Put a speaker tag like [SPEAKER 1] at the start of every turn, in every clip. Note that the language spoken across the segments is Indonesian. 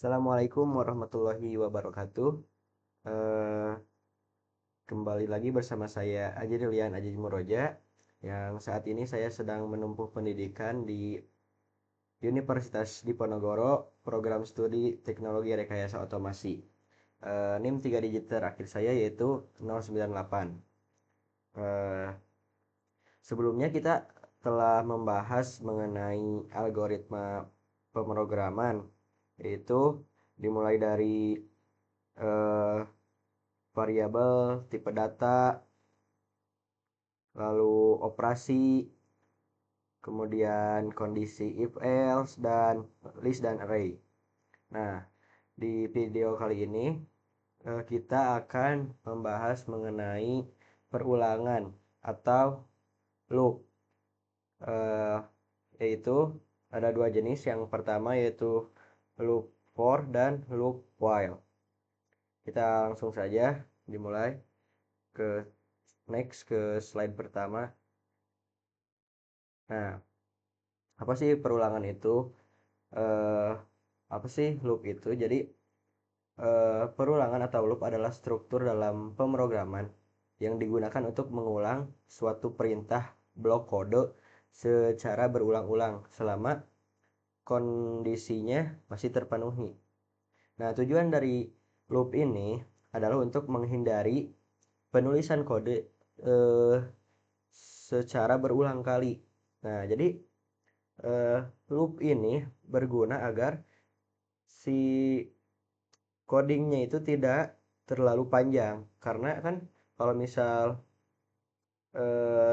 [SPEAKER 1] Assalamualaikum warahmatullahi wabarakatuh. Eh, Kembali lagi bersama saya Aji Rilian Aji Muroja, yang saat ini saya sedang menempuh pendidikan di Universitas Diponegoro, program studi Teknologi Rekayasa Otomasi. NIM 3 digit terakhir saya yaitu 098. Eh, Sebelumnya kita telah membahas mengenai algoritma pemrograman, yaitu dimulai dari eh, variabel, tipe data, lalu operasi, kemudian kondisi if else, dan list dan array. Nah, di video kali ini kita akan membahas mengenai perulangan atau loop. Eh, Yaitu ada dua jenis. Yang pertama yaitu loop for dan loop while. Kita langsung saja dimulai ke ke slide pertama. Nah, apa sih perulangan itu? eh Apa sih loop itu? Jadi perulangan atau loop adalah struktur dalam pemrograman yang digunakan untuk mengulang suatu perintah blok kode secara berulang-ulang selama kondisinya masih terpenuhi. Nah, tujuan dari loop ini adalah untuk menghindari penulisan kode eh, secara berulang kali. Nah, jadi eh, loop ini berguna agar si codingnya itu tidak terlalu panjang, karena kan kalau misal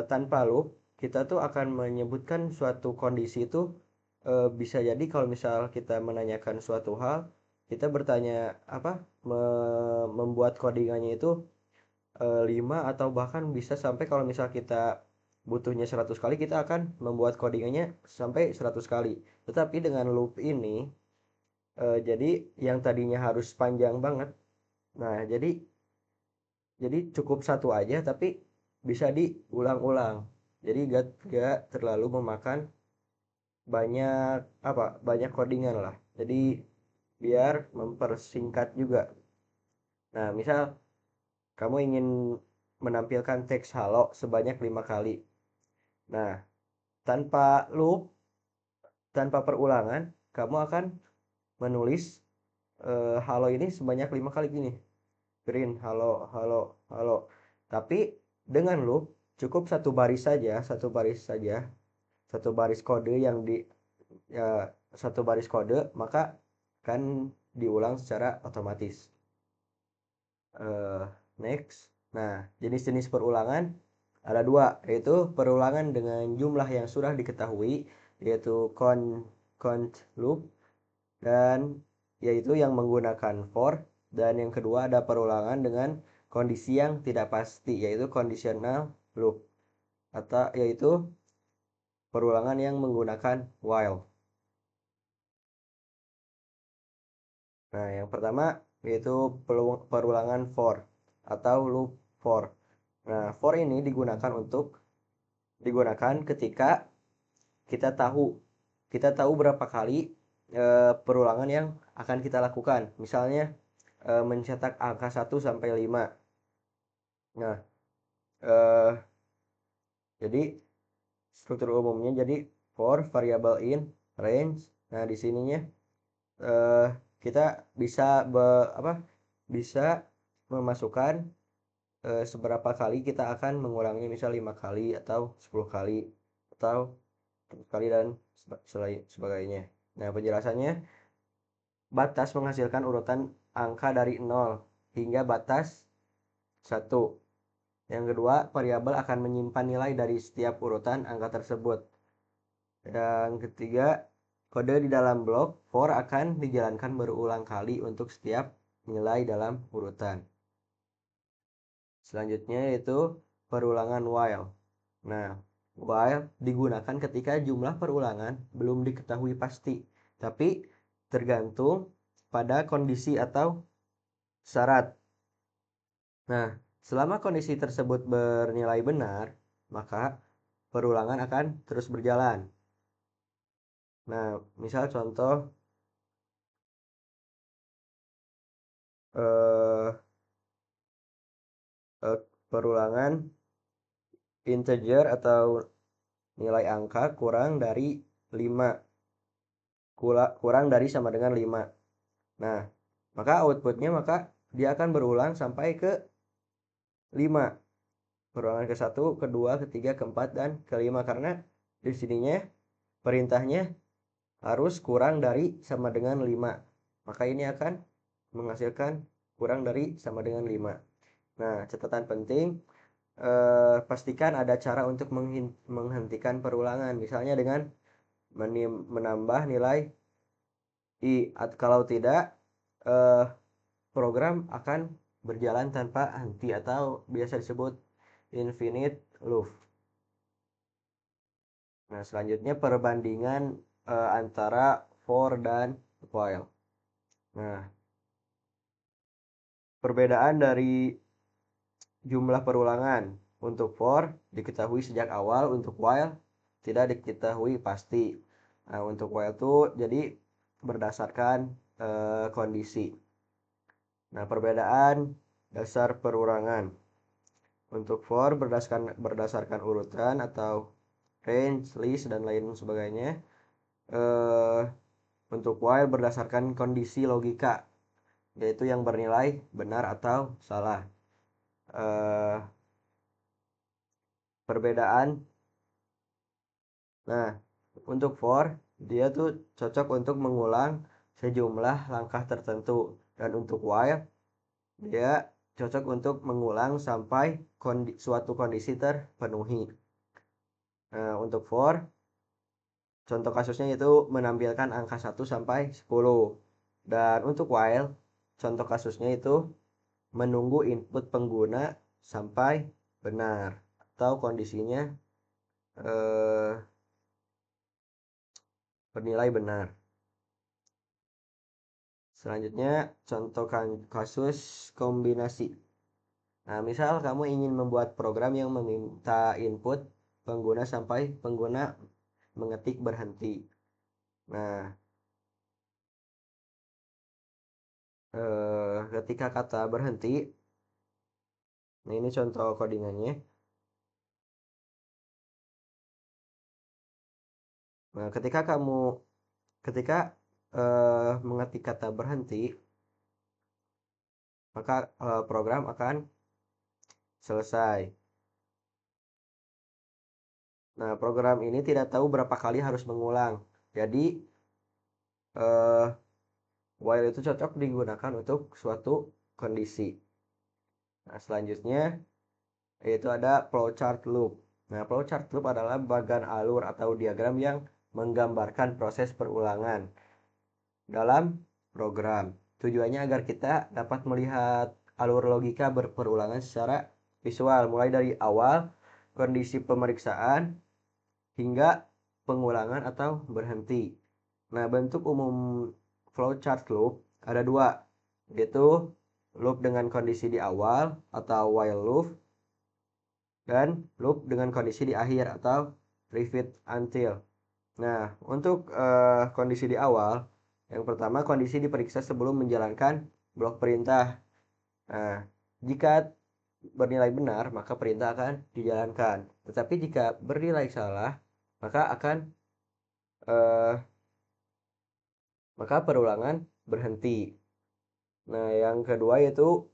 [SPEAKER 1] tanpa loop kita tuh akan menyebutkan suatu kondisi itu, bisa jadi kalau misal kita menanyakan suatu hal, kita bertanya apa, membuat codingannya itu 5 atau bahkan bisa sampai kalau misal kita butuhnya 100 kali, kita akan membuat codingannya sampai 100 kali. Tetapi dengan loop ini jadi yang tadinya harus panjang banget, nah jadi cukup satu aja tapi bisa diulang-ulang. Jadi gak terlalu memakan banyak banyak codingan lah. Jadi biar mempersingkat juga. Nah, misal kamu ingin menampilkan teks halo sebanyak 5 kali. Nah, tanpa loop, tanpa perulangan, kamu akan menulis halo ini sebanyak 5 kali gini. Green, halo, halo, halo. Tapi dengan loop cukup satu baris saja, satu baris kode yang di ya, satu baris kode, maka kan diulang secara otomatis. Eh, Next. Nah, jenis-jenis perulangan ada dua, yaitu perulangan dengan jumlah yang sudah diketahui, yaitu count loop, dan yaitu yang menggunakan for. Dan yang kedua ada perulangan dengan kondisi yang tidak pasti, yaitu conditional loop, atau yaitu perulangan yang menggunakan while. Nah, yang pertama yaitu perulangan for atau loop for. Nah, for ini digunakan ketika kita tahu kita tahu berapa kali perulangan yang akan kita lakukan. Misalnya mencetak angka 1 sampai 5. Nah, eh, jadi struktur umumnya jadi for variable in range. Nah, di sininya eh, kita bisa bisa memasukkan seberapa kali kita akan mengulangnya, misal 5 kali atau 10 kali atau 100 kali dan sebagainya. Nah, penjelasannya, batas menghasilkan urutan angka dari 0 hingga batas 1. Yang kedua, variabel akan menyimpan nilai dari setiap urutan angka tersebut. Yang ketiga, kode di dalam blok for akan dijalankan berulang kali untuk setiap nilai dalam urutan. Selanjutnya yaitu perulangan while. Nah, while digunakan ketika jumlah perulangan belum diketahui pasti, tapi tergantung pada kondisi atau syarat. Nah, selama kondisi tersebut bernilai benar, maka perulangan akan terus berjalan. Nah, misal contoh eh, eh, perulangan integer atau nilai angka kurang dari 5, kurang dari sama dengan 5. Nah, maka outputnya maka dia akan berulang sampai ke 5. Berulangan ke satu, kedua, ketiga, keempat, dan kelima. Karena di sininya perintahnya harus kurang dari sama dengan 5. Maka ini akan menghasilkan kurang dari sama dengan 5. Nah, catatan penting, pastikan ada cara untuk menghentikan perulangan. Misalnya dengan menambah nilai i. Kalau tidak, eh, program akan berjalan tanpa henti atau biasa disebut infinite loop. Nah, selanjutnya perbandingan antara for dan while. Nah, perbedaan dari jumlah perulangan untuk for diketahui sejak awal, untuk while tidak diketahui pasti. Nah, untuk while itu jadi berdasarkan kondisi. Nah, perbedaan dasar perulangan. Untuk for berdasarkan urutan atau range, list, dan lain sebagainya. Eh, untuk while berdasarkan kondisi logika, yaitu yang bernilai benar atau salah. Eh, perbedaan. Nah, untuk for dia tuh cocok untuk mengulang sejumlah langkah tertentu, dan untuk while dia cocok untuk mengulang sampai suatu kondisi terpenuhi. Nah, untuk for contoh kasusnya itu menampilkan angka 1 sampai 10. Dan untuk while contoh kasusnya itu menunggu input pengguna sampai benar atau kondisinya eh, bernilai benar. Selanjutnya contohkan kasus kombinasi. Nah, misal kamu ingin membuat program yang meminta input pengguna sampai pengguna mengetik berhenti. Nah, ketika kata berhenti, nah ini contoh codingannya. Nah, ketika mengetik kata berhenti, maka program akan selesai. Nah, program ini tidak tahu berapa kali harus mengulang. Jadi, eh, while itu cocok digunakan untuk suatu kondisi. Nah, selanjutnya yaitu ada flowchart loop. Nah, flowchart loop adalah bagan alur atau diagram yang menggambarkan proses perulangan dalam program. Tujuannya agar kita dapat melihat alur logika berperulangan secara visual, mulai dari awal kondisi pemeriksaan hingga pengulangan atau berhenti. Nah, bentuk umum flowchart loop ada dua, yaitu loop dengan kondisi di awal atau while loop, dan loop dengan kondisi di akhir atau repeat until. Nah, untuk kondisi di awal, yang pertama kondisi diperiksa sebelum menjalankan blok perintah. Nah, jika bernilai benar, maka perintah akan dijalankan. Tetapi jika bernilai salah, maka akan eh, maka perulangan berhenti. Nah, yang kedua yaitu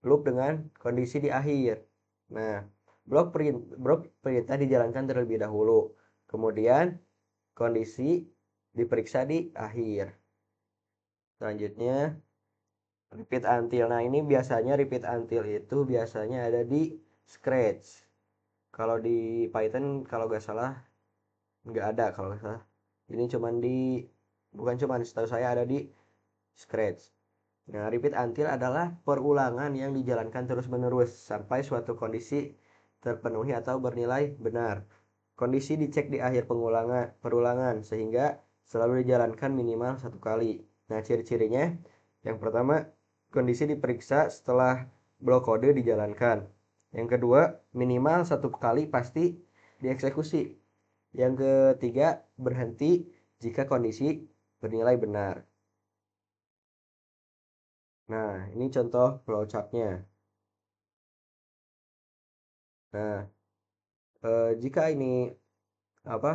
[SPEAKER 1] loop dengan kondisi di akhir. Nah, blok perintah dijalankan terlebih dahulu. Kemudian kondisi diperiksa di akhir. Selanjutnya repeat until. Nah, ini biasanya repeat until itu biasanya ada di Scratch. Kalau di Python kalau nggak salah nggak ada kalau nggak salah. Ini cuman bukan cuman, setahu saya ada di Scratch. Nah, repeat until adalah perulangan yang dijalankan terus-menerus sampai suatu kondisi terpenuhi atau bernilai benar. Kondisi dicek di akhir perulangan sehingga selalu dijalankan minimal satu kali. Nah, ciri-cirinya yang pertama, kondisi diperiksa setelah blok kode dijalankan. Yang kedua, minimal satu kali pasti dieksekusi. Yang ketiga, berhenti jika kondisi bernilai benar. Nah, ini contoh flowchartnya. Nah, jika ini apa?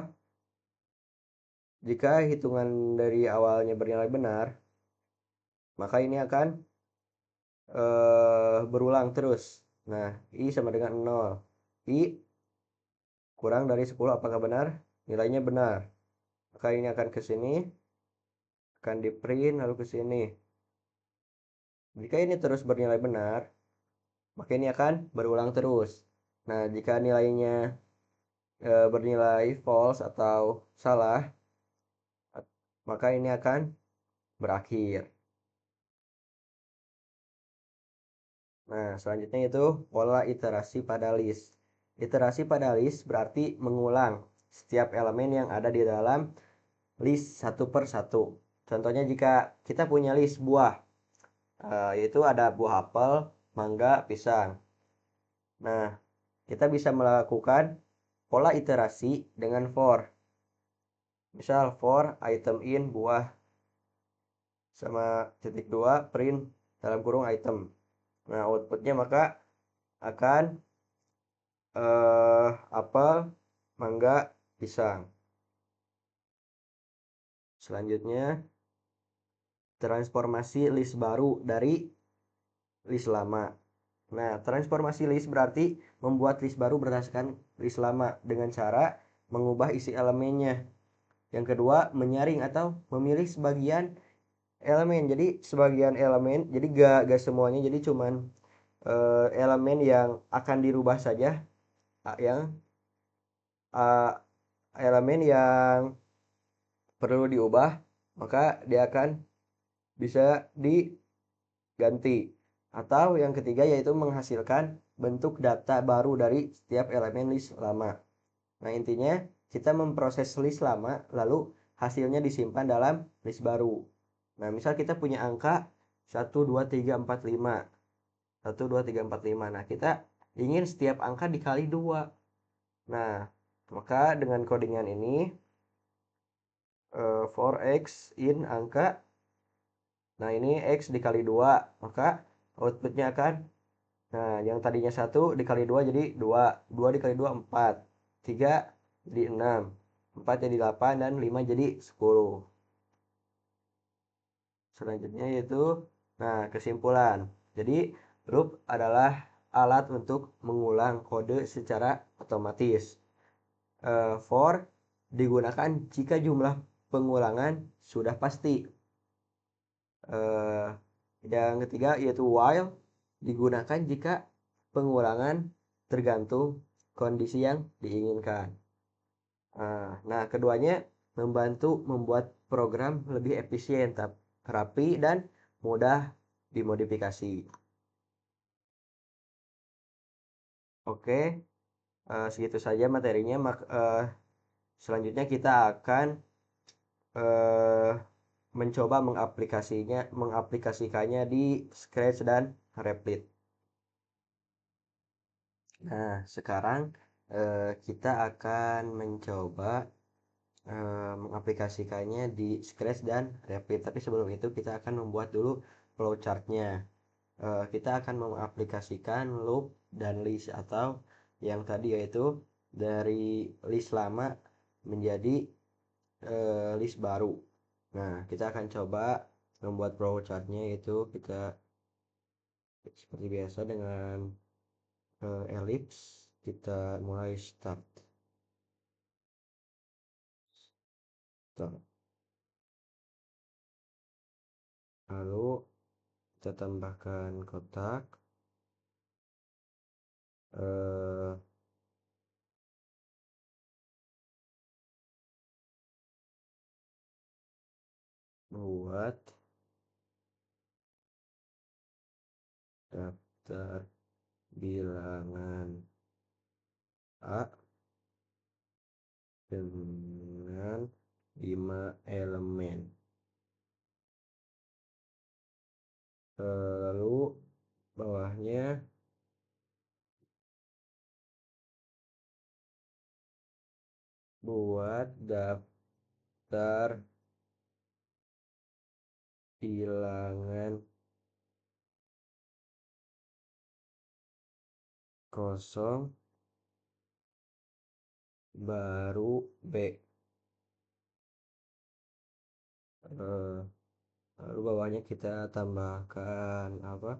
[SPEAKER 1] Jika hitungan dari awalnya bernilai benar, maka ini akan berulang terus. Nah, I sama dengan 0. I kurang dari 10 apakah benar? Nilainya benar. Maka ini akan ke sini, akan di print lalu ke sini. Jika ini terus bernilai benar, maka ini akan berulang terus. Nah, jika nilainya bernilai false atau salah, maka ini akan berakhir. Nah, selanjutnya itu pola iterasi pada list. Iterasi pada list berarti mengulang setiap elemen yang ada di dalam list satu per satu. Contohnya jika kita punya list buah, yaitu ada buah apel, mangga, pisang. Nah, kita bisa melakukan pola iterasi dengan for. Misal for item in buah sama titik dua print dalam kurung item. Nah, outputnya maka akan apel, mangga, pisang. Selanjutnya, transformasi list baru dari list lama. Nah, transformasi list berarti membuat list baru berdasarkan list lama dengan cara mengubah isi elemennya. Yang kedua, menyaring atau memilih sebagian elemen. Jadi sebagian elemen, jadi gak semuanya, jadi cuman elemen yang akan dirubah saja, yang uh, elemen yang perlu diubah, maka dia akan bisa diganti. Atau yang ketiga yaitu menghasilkan bentuk data baru dari setiap elemen list lama. Nah, intinya kita memproses list lama lalu hasilnya disimpan dalam list baru. Nah, misal kita punya angka 1 2 3 4 5. 1 2 3 4 5. Nah, kita ingin setiap angka dikali 2. Nah, maka dengan codingan ini for x in angka, nah ini x dikali 2, maka outputnya akan, nah yang tadinya 1 dikali 2 jadi 2, 2 dikali 2 4, 3 jadi 6, 4 jadi 8, dan 5 jadi 10. Selanjutnya yaitu, nah kesimpulan. Jadi loop adalah alat untuk mengulang kode secara otomatis. For digunakan jika jumlah pengulangan sudah pasti. eh, yang ketiga yaitu while digunakan jika pengulangan tergantung kondisi yang diinginkan. Nah, keduanya membantu membuat program lebih efisien, rapi, dan mudah dimodifikasi. Oke, segitu saja materinya. Selanjutnya kita akan eh, mencoba mengaplikasikannya di Scratch dan Replit. Nah, sekarang kita akan mencoba mengaplikasikannya di Scratch dan Replit. Tapi sebelum itu kita akan membuat dulu flowchartnya. Kita akan mengaplikasikan loop dan list atau yang tadi yaitu dari list lama menjadi list baru. Nah, kita akan coba membuat flowchartnya, itu kita seperti biasa dengan ellipse. Kita mulai start. Start. Lalu kita tambahkan kotak, eh, buat daftar bilangan A dengan 5 elemen. Lalu bawahnya buat daftar bilangan kosong baru B. Eh, Lalu bawahnya kita tambahkan apa?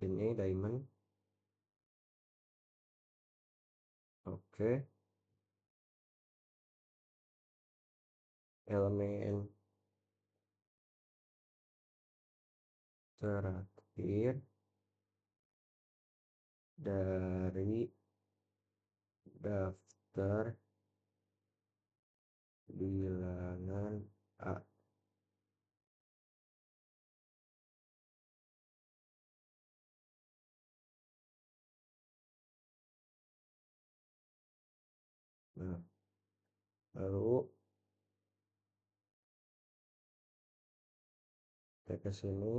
[SPEAKER 1] Ini diamond. Oke. Elemen terakhir dari daftar bilangan A. Nah, lalu kita ke sini,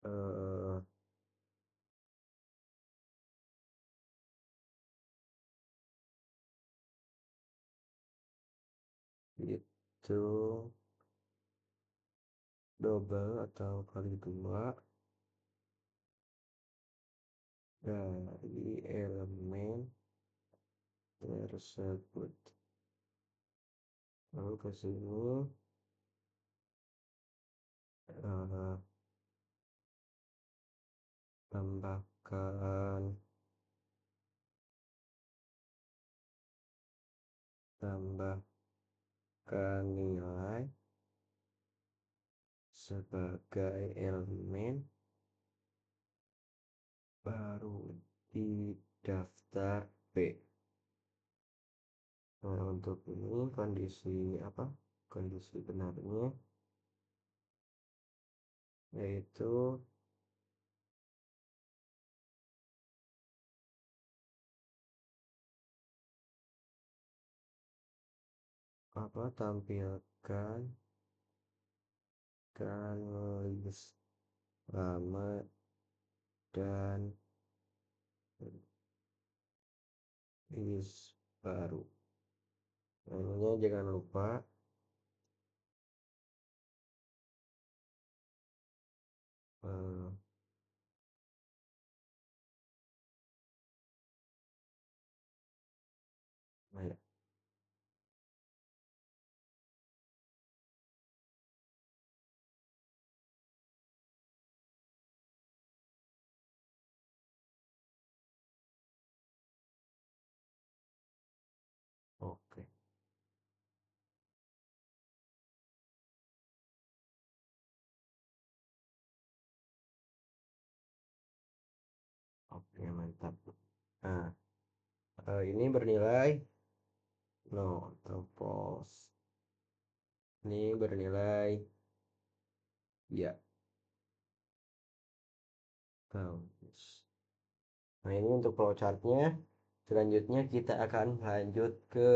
[SPEAKER 1] eh, itu double atau kali dua dari elemen tersebut. Lalu ke sini, eh, tambahkan nilai sebagai elemen baru di daftar B. Nah, untuk ini kondisi apa? Kondisi benarnya yaitu apa? Tampilkan list lama dan list baru. Nah, ininya jangan lupa eh, nah ya, oke. Oke, mantap. Nah, ini bernilai no atau false. Ini bernilai ya, bagus. Nah, ini untuk flowchartnya. Selanjutnya kita akan lanjut ke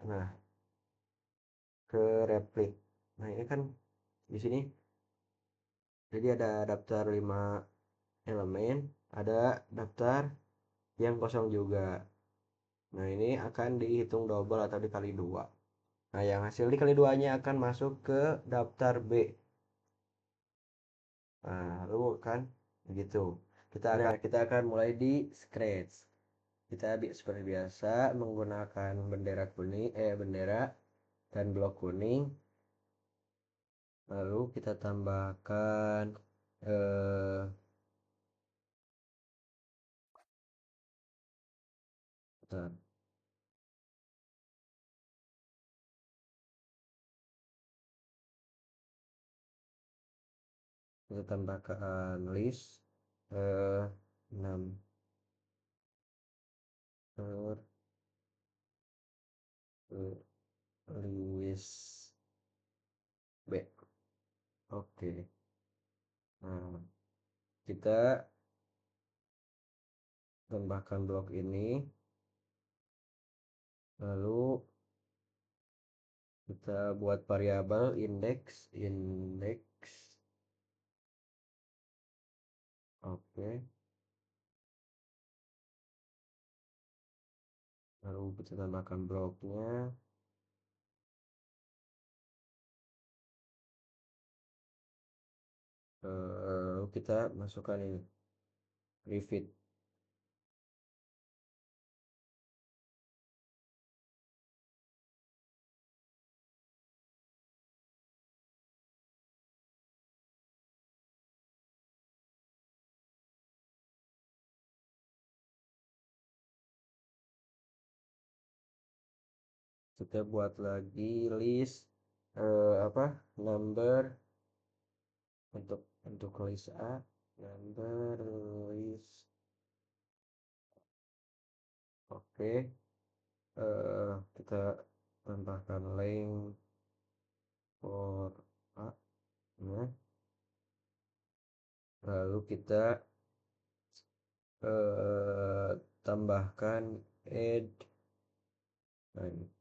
[SPEAKER 1] nah ke replik. Nah, ini kan di sini jadi ada daftar 5 elemen, ada daftar yang kosong juga. Nah, ini akan dihitung double atau dikali dua. Nah, yang hasil dikali duanya akan masuk ke daftar B. Nah, lalu kan begitu. Kita akan mulai di scratch. Kita seperti biasa menggunakan bendera dan blok kuning. Lalu kita tambahkan eh bentar, kita tambahkan list eh 6 per list B. Oke. Nah, kita tambahkan blok ini, lalu kita buat variabel indeks. Oke. Lalu kita tambahkan bloknya, kita masukkan ini repeat. Kita buat lagi list apa number untuk list A, number list. Oke, kita tambahkan length for A nya. Lalu kita tambahkan add. Nah, ini.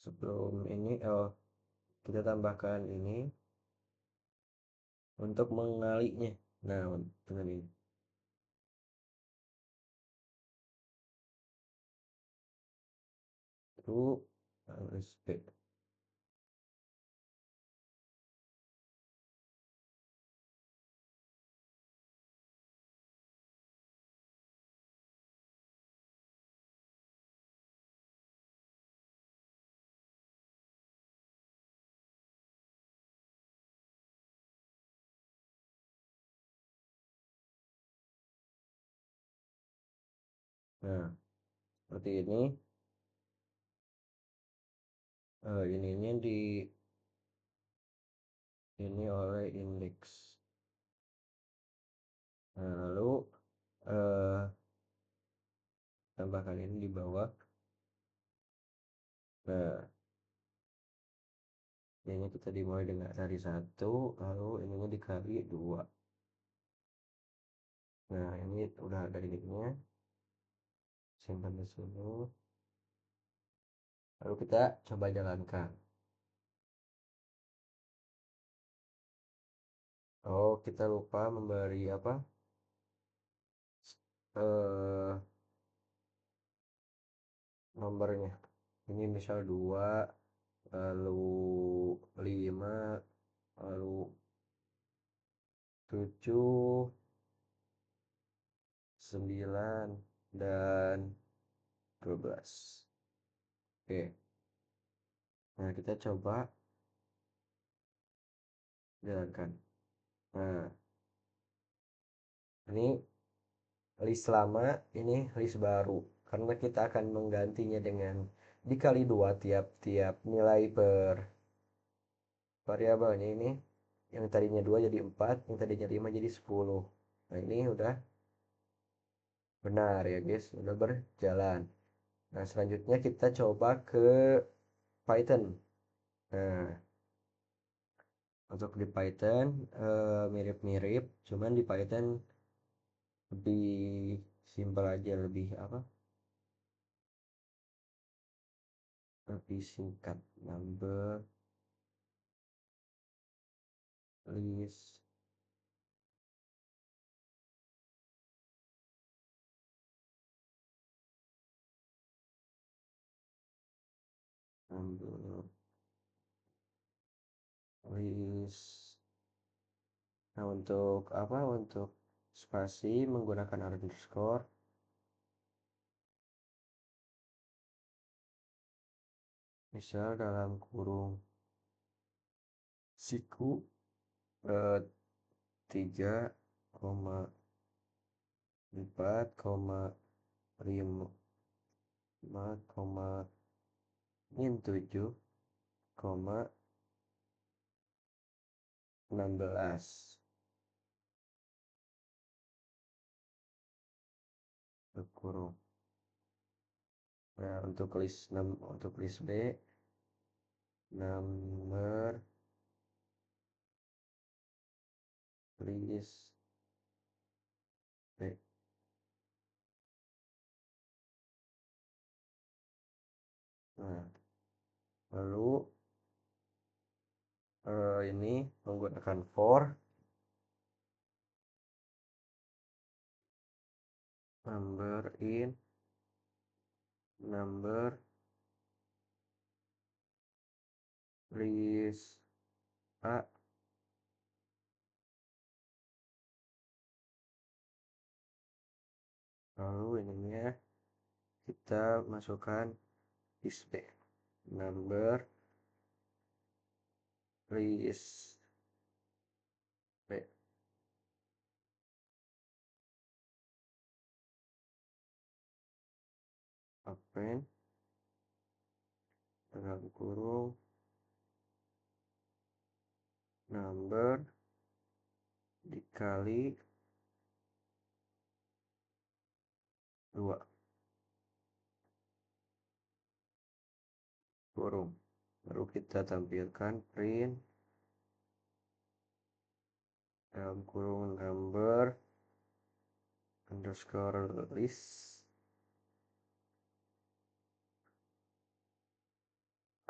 [SPEAKER 1] Sebelum ini kita tambahkan ini untuk mengalinya. Nah, dengan ini. Lalu respect. Nah, seperti ini. Ininya ini oleh indeks. Nah, lalu eh, tambahkan ini di bawah. Nah, ini kita dimulai dengan dari 1, lalu ininya dikali 2. Nah, ini udah ada ininya. Simpan di sini. Lalu kita coba jalankan. Oh, kita lupa memberi apa? Eh, Nomornya. Ini misal 2, lalu 5, lalu 7, 9, dan 12. Oke. Nah, kita coba jalankan. Nah, ini list lama, ini list baru. Karena kita akan menggantinya dengan dikali 2 tiap-tiap nilai per variabelnya ini. Yang tadinya 2 jadi 4, yang tadinya 5 jadi 10. Nah, ini udah benar ya guys, udah berjalan. Nah, selanjutnya kita coba ke Python. Nah, untuk di Python mirip-mirip, cuman di Python lebih simpel aja, lebih apa? Lebih singkat. Number list number list. Nah, untuk apa? Untuk spasi menggunakan underscore. Misal dalam kurung siku 3,4,5, min 7, 16 kurung. Nah, untuk list B, number list B. Nah, lalu ini menggunakan for number in number list A. Lalu ininya kita masukkan list B. Number list B. Open dalam kurung number dikali 2 kurung. Lalu kita tampilkan print dalam kurung number underscore list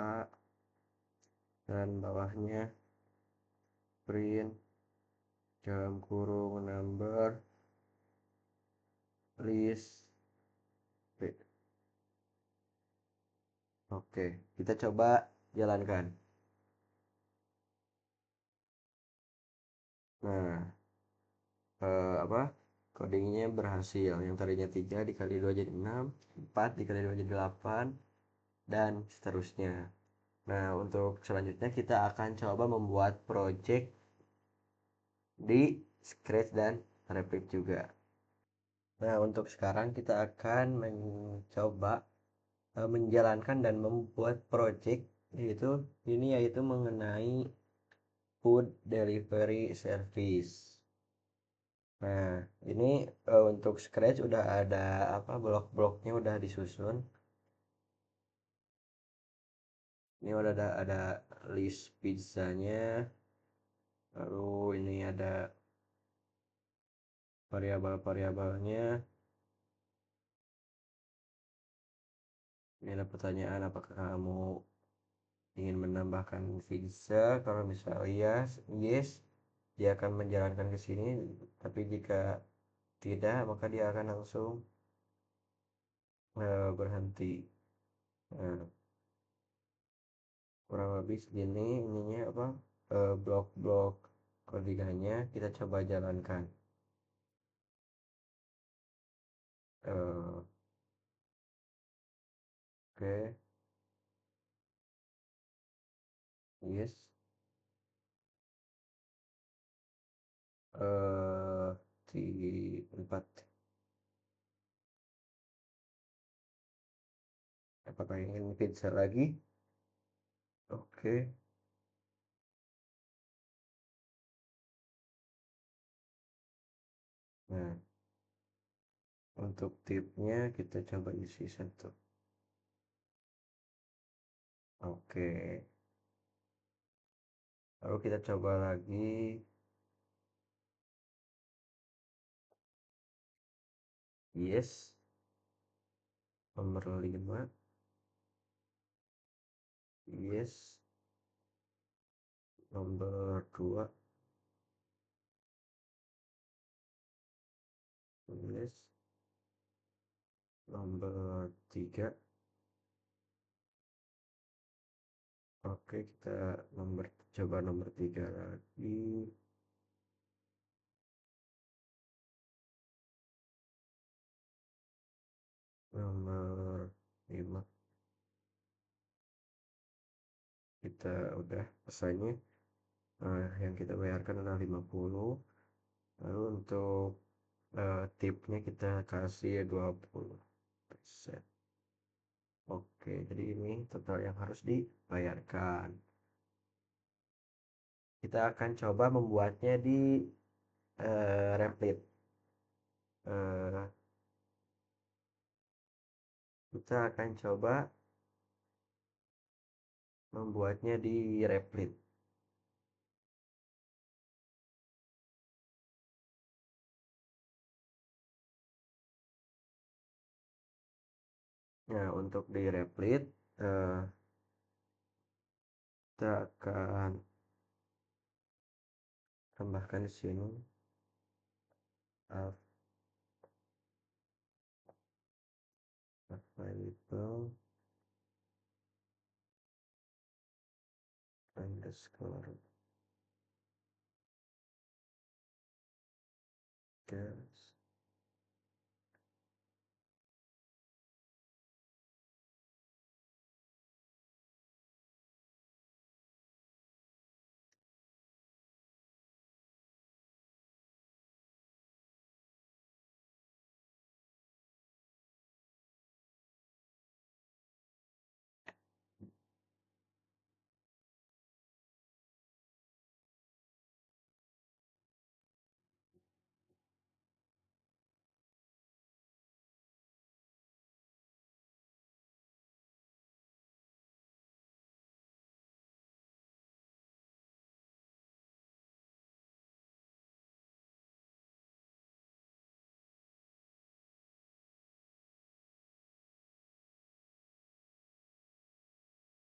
[SPEAKER 1] A, dan bawahnya print dalam kurung number list B. Oke, kita coba jalankan. Nah, apa, codingnya berhasil. Yang tadinya 3 dikali 2 jadi 6, 4 dikali 2 jadi 8, dan seterusnya. Nah, untuk selanjutnya kita akan coba membuat project di Scratch dan Replit juga. Nah, untuk sekarang kita akan mencoba menjalankan dan membuat project yaitu mengenai food delivery service. Nah, ini untuk Scratch udah ada apa, blok-bloknya udah disusun. Ini udah ada list pizzanya. Lalu ini ada variabel-variabelnya. Ini ada pertanyaan, apakah kamu ingin menambahkan pizza? Kalau misalnya yes, dia akan menjalankan ke sini. Tapi jika tidak, maka dia akan langsung berhenti. Nah, kurang lebih segini ininya apa, blok-blok codingannya kita coba jalankan. Oke, yes, di 4. Apakah ingin pizza lagi? Oke. Nah, untuk tipnya kita coba isi 1. Oke. Lalu kita coba lagi. Yes. Nomor 5. Yes. Nomor 2. Yes. Nomor 3. Oke, kita coba nomor 3 lagi. Nomor 5. Kita udah pesannya. Yang kita bayarkan adalah 50. Lalu untuk tipnya kita kasih 20%. Oke, jadi ini total yang harus dibayarkan. Kita akan coba membuatnya di Replit. Eh, kita akan coba membuatnya di Replit. Nah, untuk di Replit kita akan tambahkan di sini available underscore Gas.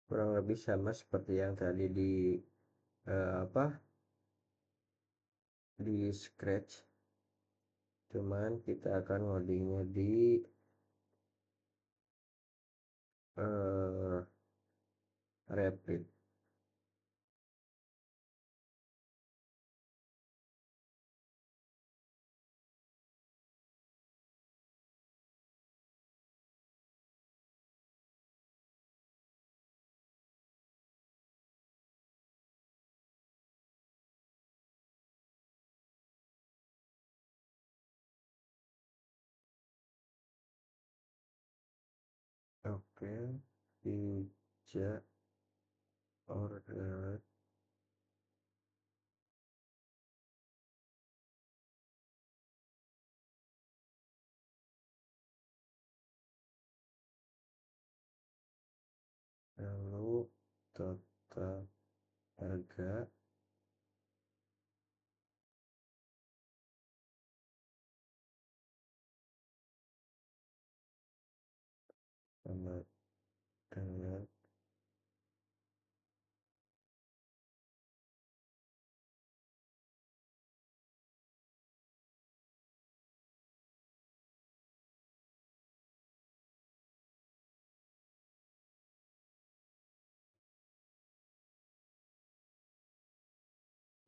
[SPEAKER 1] Kurang lebih sama seperti yang tadi di apa di Scratch, cuman kita akan ngodingnya di eh, Rapid. Oke, pizza order lalu total harga sama dengan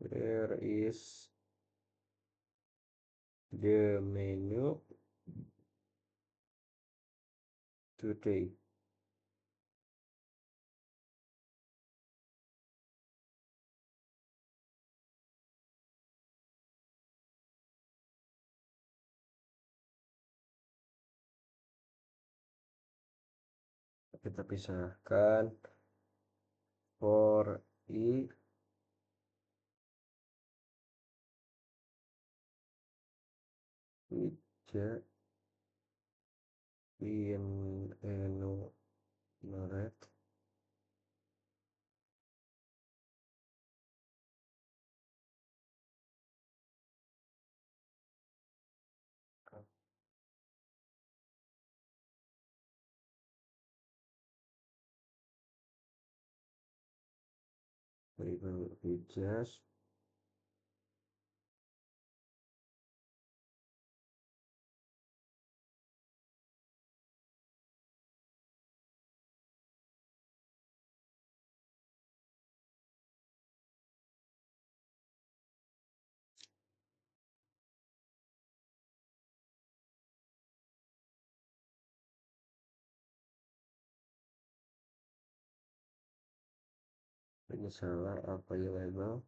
[SPEAKER 1] where is the menu today. Kita pisahkan for i pizza in enumerate label pizzas. Ini salah apa ya label?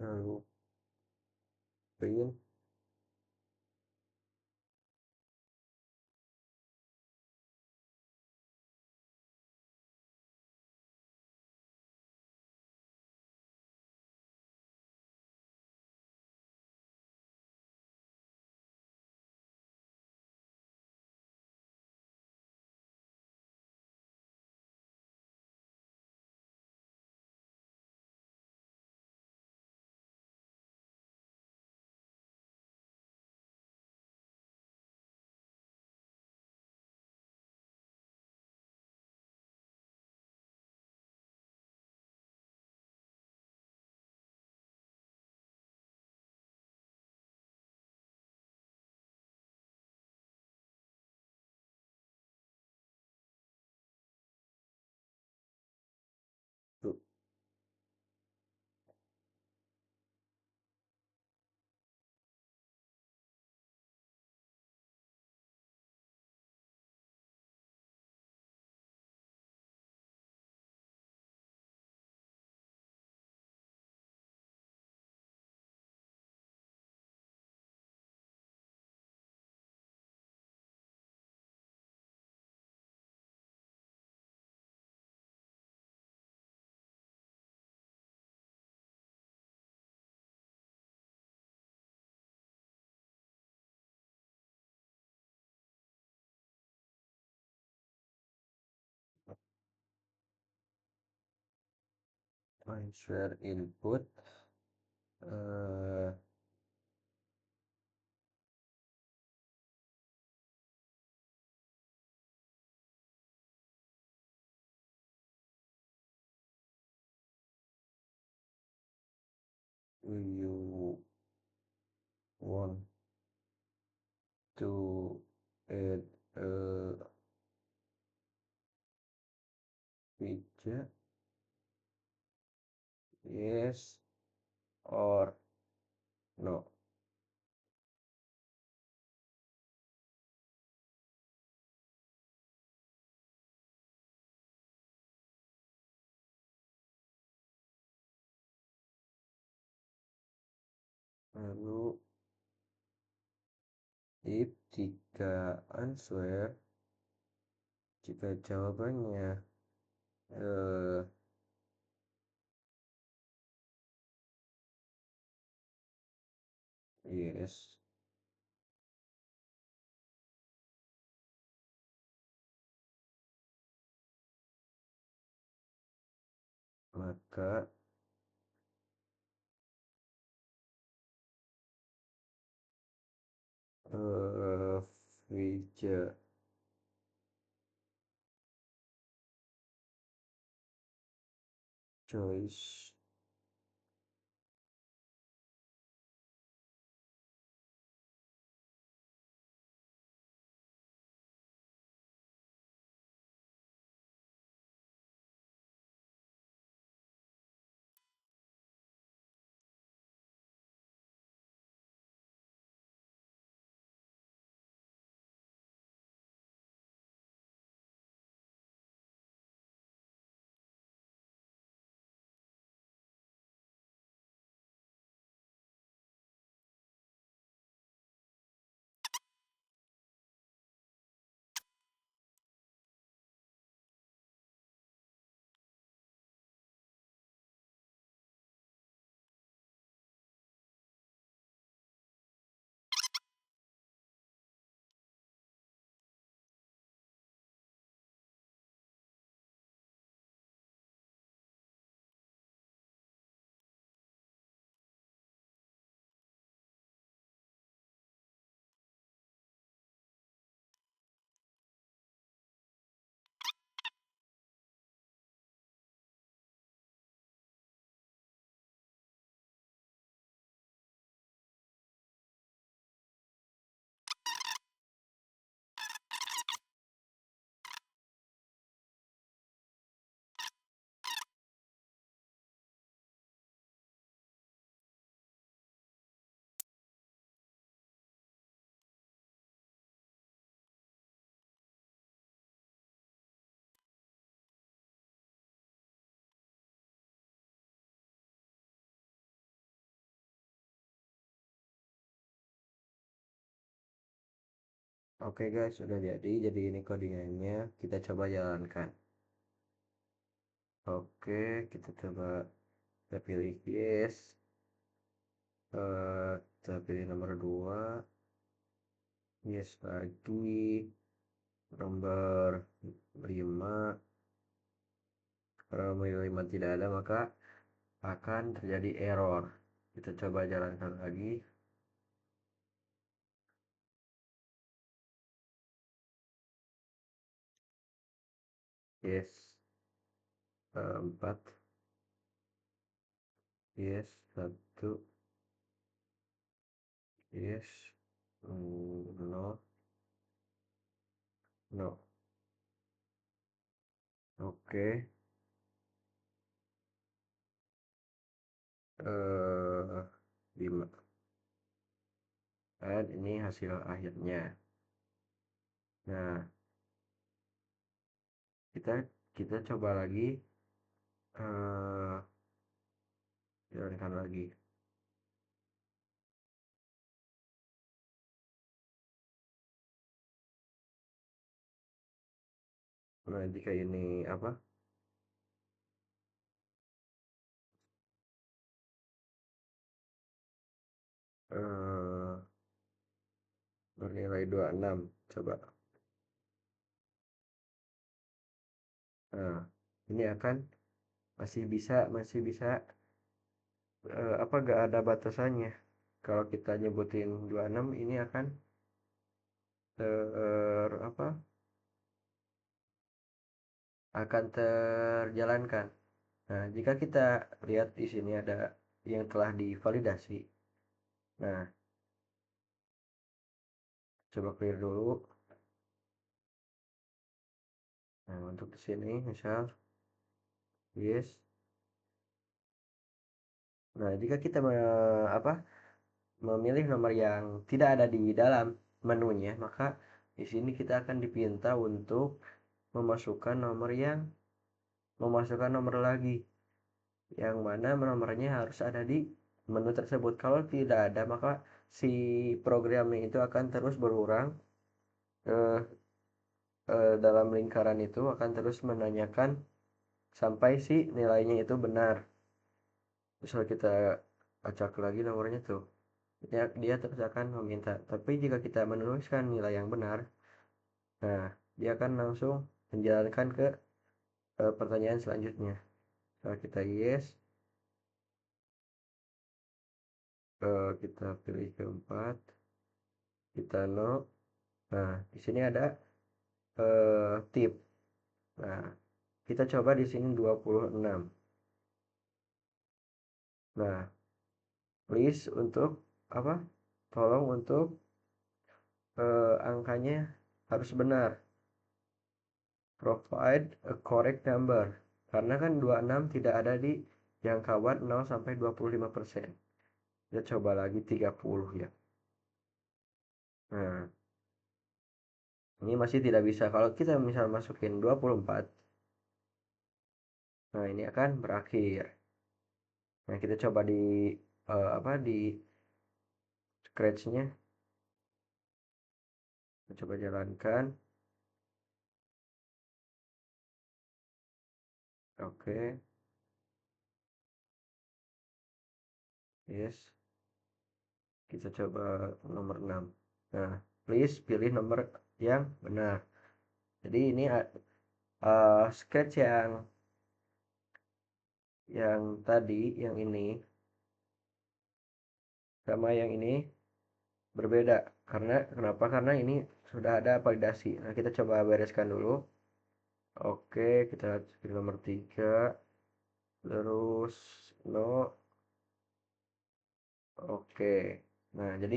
[SPEAKER 1] Lalu print answer input uh, you want to add a picture, yes or no. Lalu if jika jawabannya eh, yes, maka feature choice Oke guys, sudah jadi ini codingannya, kita coba jalankan. Oke, kita coba, kita pilih yes, kita pilih nomor 2, yes lagi, nomor 5. Kalau nomor 5 tidak ada maka akan terjadi error. Kita coba jalankan lagi. Yes, 4, yes 1, yes, no, no. Oke, eh 5. Dan ini hasil akhirnya. Nah, kita kita coba lagi, eh jalankan lagi. Nah, jika ini apa? eh Bernilai 26. Coba. Nah, ini akan masih bisa apa gak ada batasannya. Kalau kita nyebutin 26 ini akan apa akan terjalankan. Nah, jika kita lihat di sini ada yang telah divalidasi. Nah, coba clear dulu. Nah, untuk di sini misal yes. Nah, jika kita memilih nomor yang tidak ada di dalam menunya, maka di sini kita akan dipinta untuk memasukkan nomor lagi, yang mana nomornya harus ada di menu tersebut. Kalau tidak ada, maka si programnya itu akan terus berulang eh, dalam lingkaran itu, akan terus menanyakan sampai si nilainya itu benar. Misal kita acak lagi nomornya tuh, dia terus akan meminta. Tapi jika kita menuliskan nilai yang benar, nah dia akan langsung menjalankan ke pertanyaan selanjutnya. Kalau kita yes, kita pilih keempat, kita no. Nah, di sini ada tip. Nah, kita coba di sini 26. Nah, please untuk apa? Tolong untuk angkanya harus benar. Provide a correct number. Karena kan 26 tidak ada di jangkauan 0 sampai 25%. Kita coba lagi 30 ya. Nah, ini masih tidak bisa. Kalau kita misal masukin 24, nah ini akan berakhir. Nah, kita coba di di scratch-nya. Kita coba jalankan. Oke. Yes. Kita coba nomor 6. Nah, please pilih nomor yang benar. Jadi ini scratch yang tadi, yang ini sama yang ini berbeda. Kenapa? Karena ini sudah ada validasi. Nah, kita coba bereskan dulu. Oke, kita pilih nomor 3. Terus no. Oke. Nah, jadi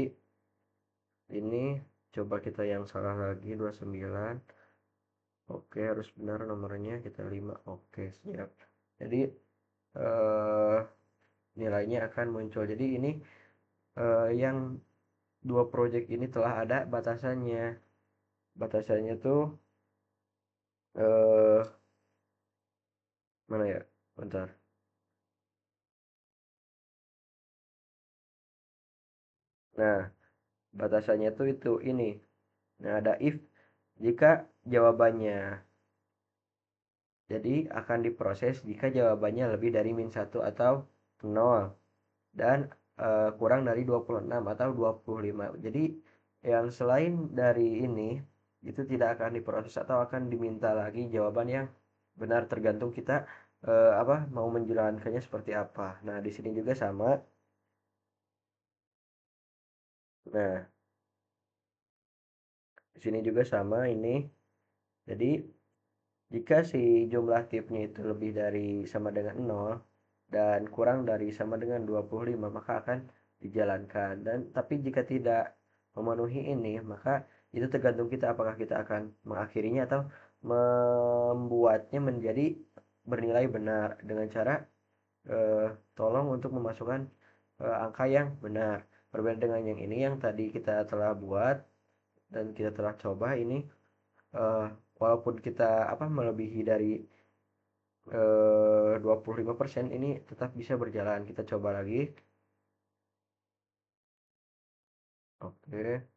[SPEAKER 1] ini coba kita yang salah lagi 29. Oke, harus benar nomornya, kita 5. Oke, siap. Jadi eh, nilainya akan muncul. Jadi ini yang dua project ini telah ada batasannya. Batasannya tuh eh mana ya? Bentar. Nah, batasannya tuh itu ini. Nah, ada if jika jawabannya. Jadi akan diproses jika jawabannya lebih dari -1 atau 0 dan kurang dari 26 atau 25. Jadi yang selain dari ini itu tidak akan diproses atau akan diminta lagi jawaban yang benar, tergantung kita mau menjalankannya seperti apa. Nah, di sini juga sama. Nah, di sini juga sama ini. Jadi jika si jumlah tipnya itu lebih dari sama dengan 0 dan kurang dari sama dengan 25, maka akan dijalankan. Dan tapi jika tidak memenuhi ini, maka itu tergantung kita apakah kita akan mengakhirinya atau membuatnya menjadi bernilai benar dengan cara eh, tolong untuk memasukkan angka yang benar. Berbeda dengan yang ini yang tadi kita telah buat dan kita telah coba ini, eh, walaupun kita melebihi dari 25%, ini tetap bisa berjalan. Kita coba lagi. Oke,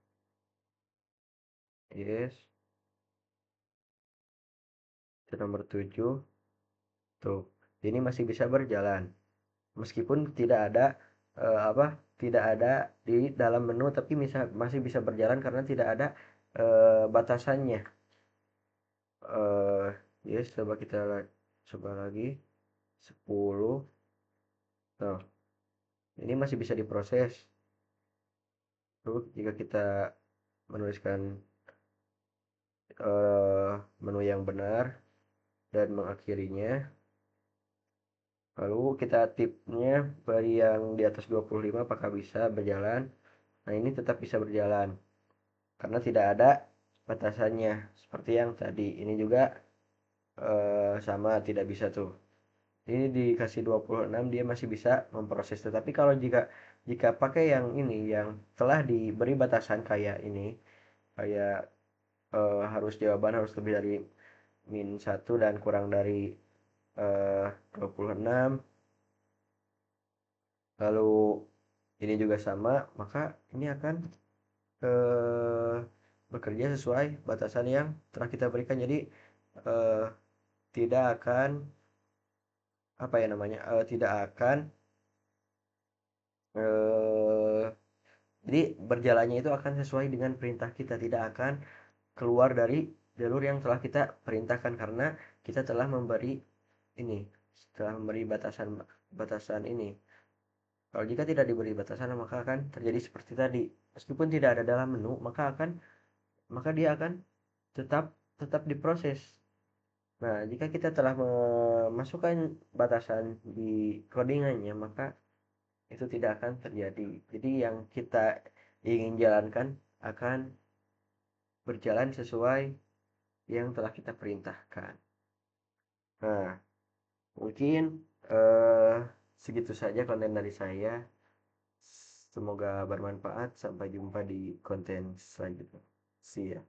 [SPEAKER 1] yes. Itu nomor 7. Tuh, ini masih bisa berjalan. Meskipun eh, apa tidak ada di dalam menu, tapi masih bisa berjalan karena tidak ada batasannya. eh Yes, coba kita coba lagi. 10. Nah, ini masih bisa diproses. Lalu jika kita menuliskan menu yang benar dan mengakhirinya, lalu kita tipnya bagi yang di atas 25 apakah bisa berjalan. Nah, ini tetap bisa berjalan karena tidak ada batasannya seperti yang tadi. Ini juga sama, tidak bisa tuh. Ini dikasih 26 dia masih bisa memproses. Tetapi kalau jika jika pakai yang ini yang telah diberi batasan kayak ini, kayak harus jawaban harus lebih dari -1 dan kurang dari 26, lalu ini juga sama, maka ini akan eh, bekerja sesuai batasan yang telah kita berikan. Jadi eh, tidak akan apa ya namanya, tidak akan eh, jadi berjalannya itu akan sesuai dengan perintah kita, tidak akan keluar dari jalur yang telah kita perintahkan karena kita telah memberi ini, setelah memberi batasan batasan ini. Kalau jika tidak diberi batasan maka akan terjadi seperti tadi. Meskipun tidak ada dalam menu, maka dia akan tetap tetap diproses. Nah, jika kita telah memasukkan batasan di codingannya, maka itu tidak akan terjadi. Jadi yang kita ingin jalankan akan berjalan sesuai yang telah kita perintahkan. Nah, mungkin eh, segitu saja konten dari saya. Semoga bermanfaat. Sampai jumpa di konten selanjutnya. See ya.